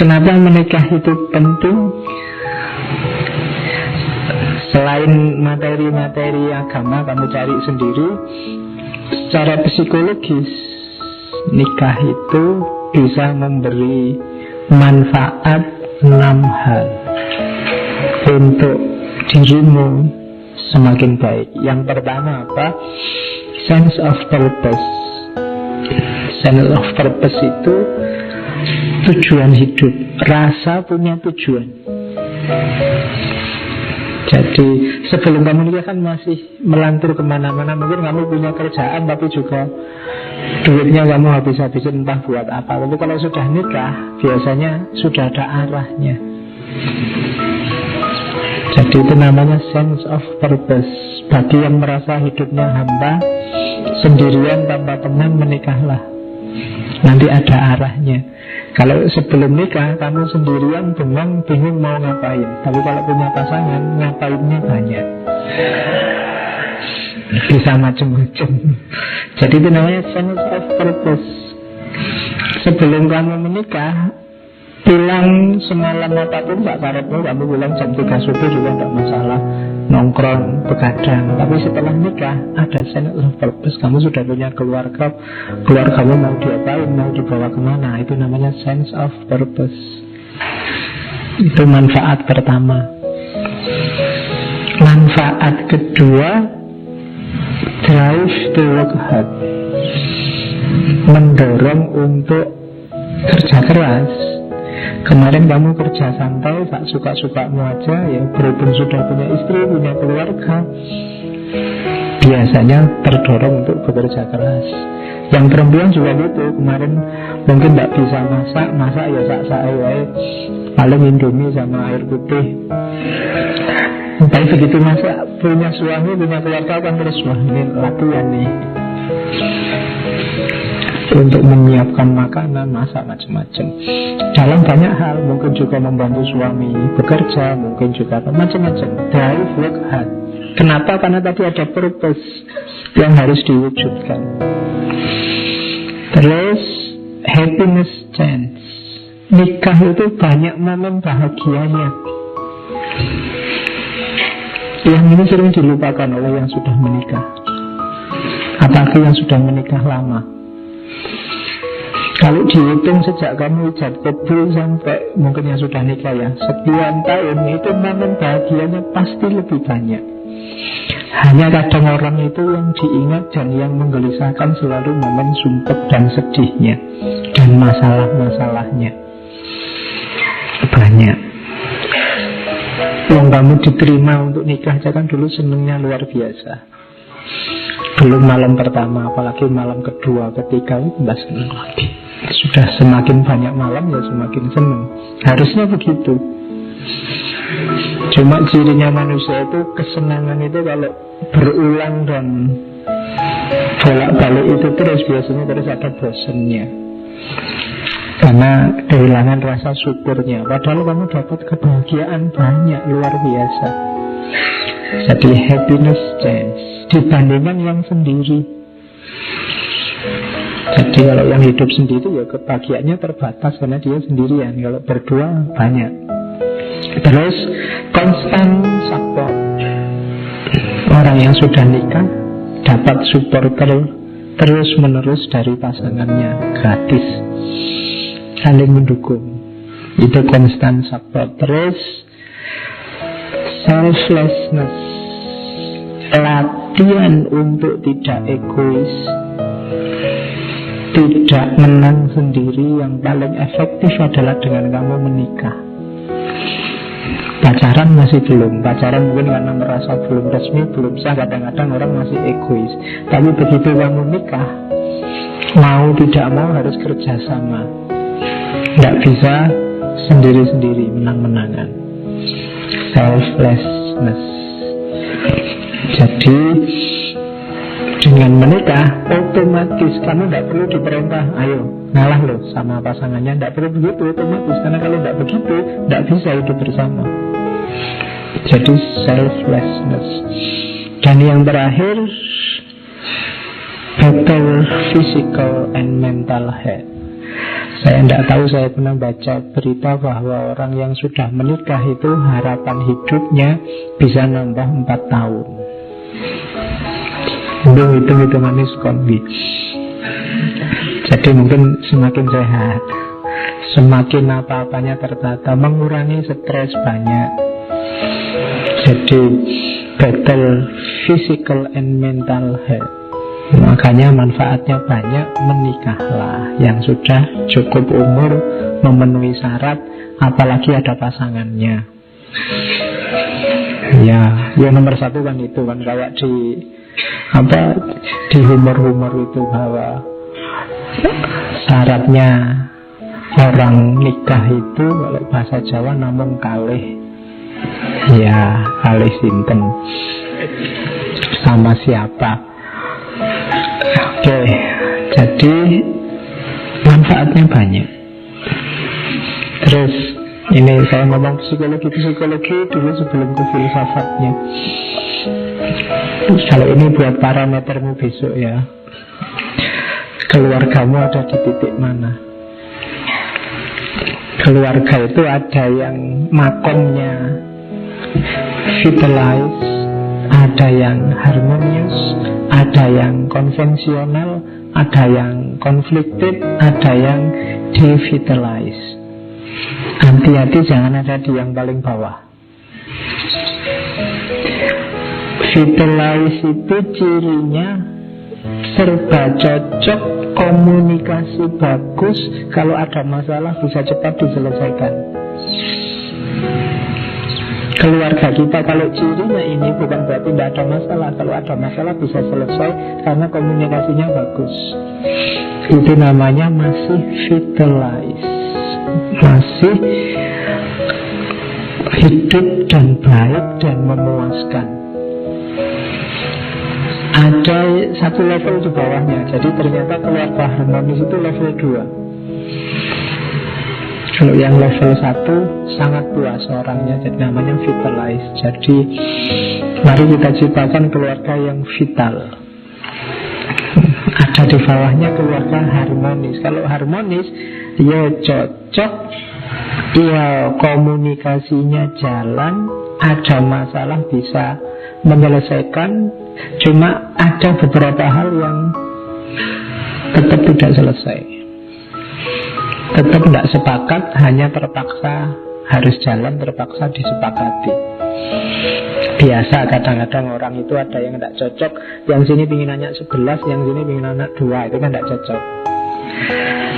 Kenapa menikah itu penting? Selain materi-materi agama kamu cari sendiri, secara psikologis nikah itu bisa memberi manfaat 6 hal untuk dirimu semakin baik. Yang pertama apa? Sense of purpose. Sense of purpose itu tujuan hidup, rasa punya tujuan. Jadi sebelum kamu nikah kan masih melantur kemana-mana. Mungkin kamu punya kerjaan tapi juga duitnya kamu habis-habisin entah buat apa. Tapi kalau sudah nikah biasanya sudah ada arahnya. Jadi itu namanya sense of purpose. Bagi yang merasa hidupnya hampa, sendirian tanpa teman, menikahlah. Nanti ada arahnya. Kalau sebelum nikah kamu sendirian bingung mau ngapain. Tapi kalau punya pasangan, ngapainnya banyak, bisa macam-macam. Jadi itu namanya sense of purpose. Sebelum kamu menikah, pulang semalam apapun gak karepmu, kamu pulang jam 3 subuh juga gak masalah, nongkrong, begadang. Tapi setelah nikah ada sense of purpose. Kamu sudah punya keluarga, keluargamu mau diapain, mau dibawa kemana. Itu namanya sense of purpose. Itu manfaat pertama. Manfaat kedua, drive to work hard, mendorong untuk kerja keras. Kemarin kamu kerja santai, tak suka-sukamu aja, ya berhubung sudah punya istri, punya keluarga, biasanya terdorong untuk bekerja keras. Yang perempuan juga gitu. Kemarin mungkin tak bisa masak ya sak-sak paling indomie sama air putih. Tapi begitu masak, punya suami, punya keluarga kan terus, wah ini latihan nih untuk menyiapkan makanan, masak macam-macam. Dalam banyak hal, mungkin juga membantu suami bekerja, mungkin juga macam-macam. Drive work hard. Kenapa? Karena tadi ada purpose yang harus diwujudkan. Terus happiness chance. Nikah itu banyak momen bahagianya. Yang ini sering dilupakan oleh yang sudah menikah, apalagi yang sudah menikah lama. Kalau dihitung sejak kamu ijab kabul sampai mungkin yang sudah nikah ya, sekian tahun, itu momen bahagianya pasti lebih banyak. Hanya kadang orang itu yang diingat dan yang menggelisahkan selalu momen sumpek dan sedihnya dan masalah-masalahnya. Banyak. Yang kamu diterima untuk nikah aja kan dulu senengnya luar biasa. Belum malam pertama, apalagi malam kedua, ketiga itu mbak seneng lagi. Sudah semakin banyak malam ya semakin seneng. Harusnya begitu. Cuma cirinya manusia itu, kesenangan itu kalau berulang dan bolak-balik itu terus, biasanya terus ada bosennya, karena kehilangan rasa syukurnya. Padahal kamu dapat kebahagiaan banyak, luar biasa. Jadi happiness chance dibandingkan yang sendiri. Jadi kalau yang hidup sendiri ya kebahagiaannya terbatas karena dia sendirian. Kalau berdua banyak. Terus constant support. Orang yang sudah nikah dapat supporter terus menerus dari pasangannya, gratis, saling mendukung. Itu constant support. Terus selflessness, latihan untuk tidak egois, tidak menang sendiri. Yang paling efektif adalah dengan kamu menikah. Pacaran masih belum. Pacaran mungkin karena merasa belum resmi, belum sah, kadang-kadang orang masih egois. Tapi begitu kamu nikah, mau tidak mau harus kerjasama. Tidak bisa sendiri-sendiri, menang-menangan. Selflessness. Jadi dengan menikah otomatis kamu tidak perlu diperintah, ayo ngalah loh sama pasangannya. Tidak perlu begitu otomatis, karena kalau tidak begitu tidak bisa hidup bersama. Jadi selflessness. Dan yang terakhir, better physical and mental health. Saya tidak tahu, saya pernah baca berita bahwa orang yang sudah menikah itu harapan hidupnya bisa nambah 4 tahun. Hitung-hitungannya sekombi. Jadi mungkin semakin sehat, semakin apa-apanya tertata, mengurangi stres banyak. Jadi better physical and mental health. Makanya manfaatnya banyak, menikahlah yang sudah cukup umur, memenuhi syarat, apalagi ada pasangannya. Ya nomor 1 kan itu kan, kayak di humor-humor itu bahwa syaratnya orang nikah itu kalau bahasa Jawa namung kalih. Ya, kalih sinten, sama siapa. Oke, jadi manfaatnya banyak. Terus ini saya ngomong psikologi dulu sebelum ke filsafatnya. Kalau ini buat parametermu besok ya. Keluargamu ada di titik mana? Keluarga itu ada yang makomnya vitalize, ada yang harmonius, ada yang konvensional, ada yang conflicted, ada yang devitalize. Hati-hati jangan ada di yang paling bawah. Vitalize itu cirinya serba cocok, komunikasi bagus, kalau ada masalah bisa cepat diselesaikan. Keluarga kita kalau cirinya ini bukan berarti tidak ada masalah. Kalau ada masalah bisa selesai karena komunikasinya bagus. Itu namanya masih vitalize, masih hidup dan baik dan memuaskan. Ada satu level di bawahnya. Jadi ternyata keluarga harmonis itu level 2. Kalau yang level 1 sangat puas orangnya, jadi namanya vitalize. Jadi mari kita ciptakan keluarga yang vital. Ada di bawahnya keluarga harmonis. Kalau harmonis, ya cocok, ya komunikasinya jalan, ada masalah bisa menyelesaikan. Cuma ada beberapa hal yang tetap tidak selesai, tetap tidak sepakat, hanya terpaksa harus jalan, terpaksa disepakati. Biasa kadang-kadang orang itu ada yang tidak cocok, yang sini ingin anak 11, yang sini ingin anak 2, itu kan tidak cocok.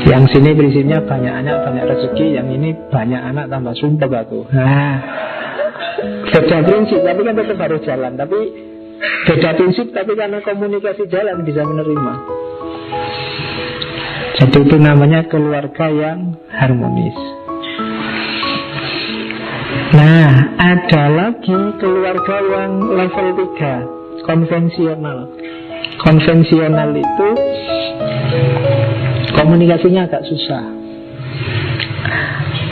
Yang sini prinsipnya banyak anak, banyak rezeki, yang ini banyak anak tambah sumpah aku. Beda prinsip, tapi kan tetap harus jalan. Tapi beda prinsip, tapi karena komunikasi jalan bisa menerima. Jadi itu namanya keluarga yang harmonis. Nah, ada lagi keluarga yang level 3, konvensional. Konvensional itu komunikasinya agak susah.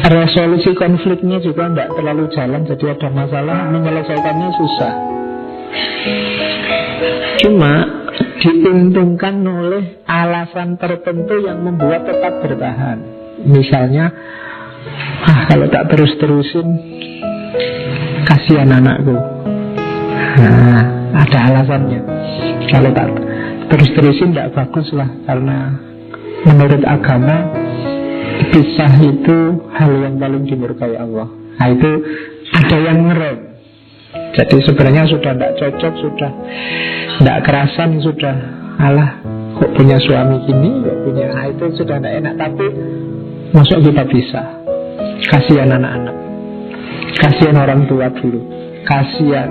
Resolusi konfliknya juga tidak terlalu jalan, jadi ada masalah, menyelesaikannya susah. Cuma diuntungkan oleh alasan tertentu yang membuat tetap bertahan. Misalnya, kalau tak terus-terusin kasihan anakku. Nah, ada alasannya. Kalau tak terus-terusin tidak bagus lah, karena menurut agama pisah itu hal yang paling dimurkai Allah. Nah, itu ada yang ngerem. Jadi sebenarnya sudah tidak cocok, sudah tidak kerasan, sudah alah kok punya suami gini, kok punya, itu sudah tidak enak. Tapi masuk kita bisa. Kasihan anak-anak, kasihan orang tua dulu, kasihan.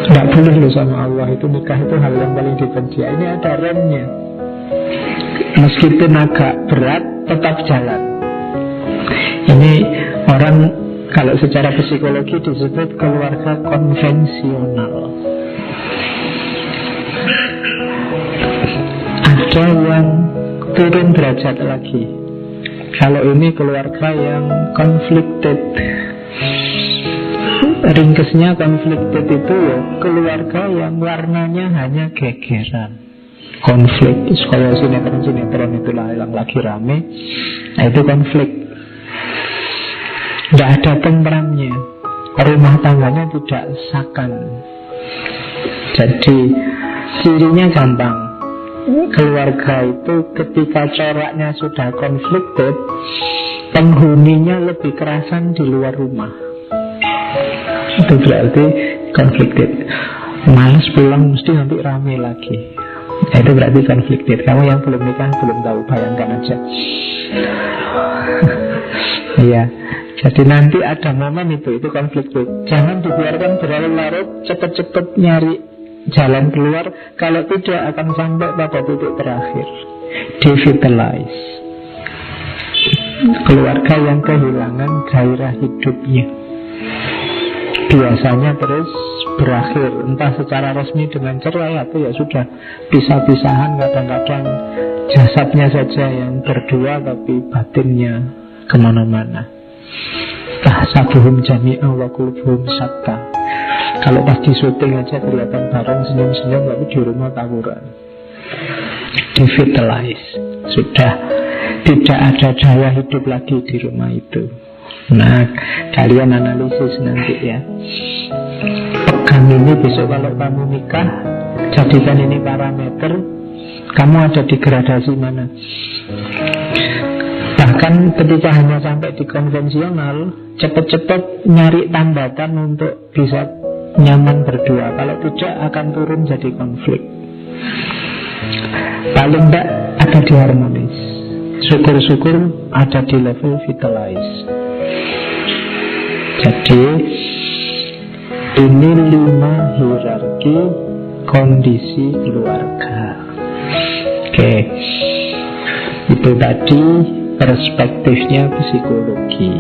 Tidak boleh loh sama Allah, itu nikah itu hal yang paling dibenci. Ini ada remnya. Meskipun agak berat, tetap jalan. Ini orang kalau secara psikologi disebut keluarga konvensional. Ada yang turun derajat lagi. Kalau ini keluarga yang conflicted. Ringkesnya conflicted itu ya keluarga yang warnanya hanya gegeran. konflik. Sekolah sinetron itu yang lagi rame, nah itu konflik. Tidak ada tentramnya, rumah tangganya tidak sakan. Jadi cirinya gampang. Keluarga itu ketika coraknya sudah konflikted, penghuninya lebih kerasan di luar rumah. Itu berarti konflikted. Males pulang, mesti nanti rame lagi. Itu berarti konflikted. Kamu yang belum nikah belum tahu, bayangkan aja. Iya. Jadi nanti ada momen itu konflikted. Jangan dibiarkan berlarut-larut, cepet-cepet nyari jalan keluar. Kalau tidak akan sampai pada titik terakhir, devitalize. Keluarga yang kehilangan gairah hidupnya biasanya terus berakhir, entah secara resmi dengan cerai atau ya sudah pisah-pisahan. Kadang-kadang jasadnya saja yang berdua, tapi batinnya kemana-mana. Tahsabuhum jami'a wa qulubuhum syatta. Kalau pas di syuting aja kelihatan bareng senyum-senyum, tapi di rumah tawuran. Devitalize. Sudah tidak ada daya hidup lagi di rumah itu. Nah, kalian analisis nanti ya. Pegang ini besok kalau kamu nikah, jadikan ini parameter. Kamu ada di gradasi mana? Bahkan ketika hanya sampai di konvensional, cepat-cepat nyari tambatan untuk bisa nyaman berdua. Kalau tidak akan turun jadi konflik. Paling tidak ada di harmonis. Syukur-syukur ada di level vitalize. Jadi ini 5 hierarki kondisi keluarga. Oke, itu tadi perspektifnya psikologi.